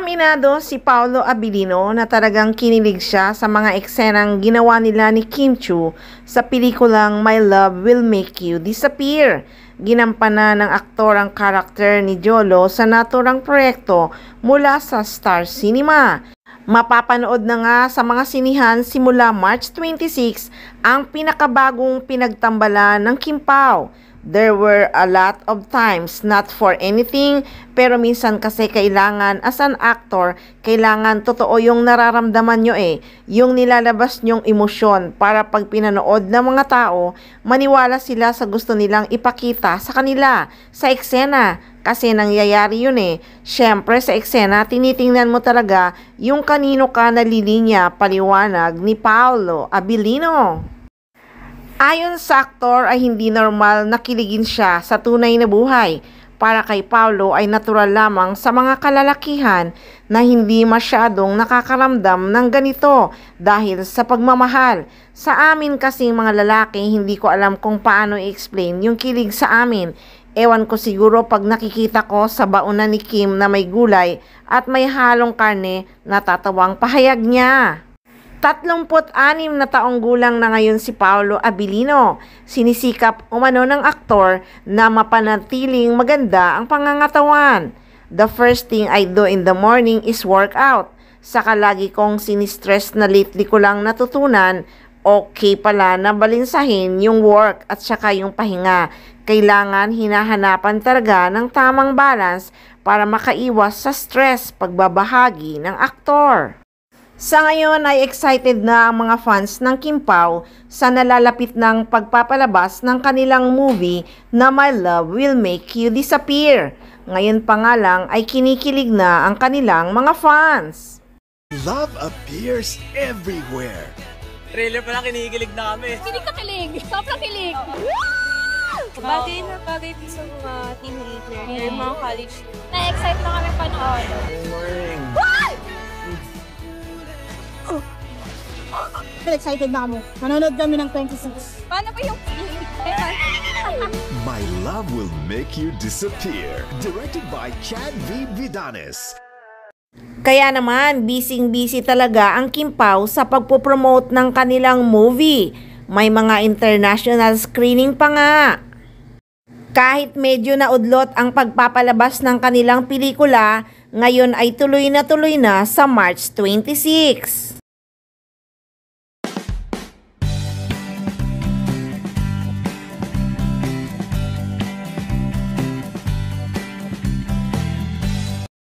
Aminado si Paolo Abilino na talagang kinilig siya sa mga eksenang ginawa nila ni Kim Chiu sa pelikulang My Love Will Make You Disappear. Ginampanan ng aktor ang karakter ni Jolo sa naturang proyekto mula sa Star Cinema. Mapapanood na nga sa mga sinihan simula March 26 ang pinakabagong pinagtambalan ng Kim Pao. There were a lot of times not for anything, pero minsan kasi kailangan as an actor, kailangan totoo yung nararamdaman nyo yung nilalabas nyong emosyon para pag pinanood ng mga tao, maniwala sila sa gusto nilang ipakita sa kanila, sa eksena. Kasi nangyayari yun Syempre sa eksena, tinitingnan mo talaga yung kanino ka nalilinya, paliwanag ni Paolo Abilino. Ayon sa aktor ay hindi normal na kiligin siya sa tunay na buhay. Para kay Paolo ay natural lamang sa mga kalalakihan na hindi masyadong nakakaramdam ng ganito dahil sa pagmamahal. Sa amin kasing mga lalaki, hindi ko alam kung paano i-explain yung kilig sa amin. Ewan ko siguro pag nakikita ko sa baunan ni Kim na may gulay at may halong karne, natatawang pahayag niya. 36 na taong gulang na ngayon si Paolo Abilino. Sinisikap umano ng aktor na mapanatiling maganda ang pangangatawan. The first thing I do in the morning is work out. Saka lagi kong sinistress na lately ko lang natutunan, okay pala na balinsahin yung work at saka yung pahinga. Kailangan hinahanapan talaga ng tamang balance para makaiwas sa stress pagbabahagi ng aktor. Sa ngayon ay excited na ang mga fans ng Kim Pao sa nalalapit ng pagpapalabas ng kanilang movie na My Love Will Make You Disappear. Ngayon pa nga lang ay kinikilig na ang kanilang mga fans. Love appears everywhere. Trailer pa lang, kinikilig na kami. Kilig na kilig. Sobrang kilig. Bagay na bagay din sa mga teenager, mga college. Na-excite na kami panood. Good morning. Excited na kami. Manonood kami ng 26. Paano ba yung My Love Will Make You Disappear. Directed by Chad V. Vidanes. Kaya naman, busy talaga ang Kim Pao sa pagpopromote ng kanilang movie. May mga international screening pa nga. Kahit medyo naudlot ang pagpapalabas ng kanilang pelikula, ngayon ay tuloy na sa March 26.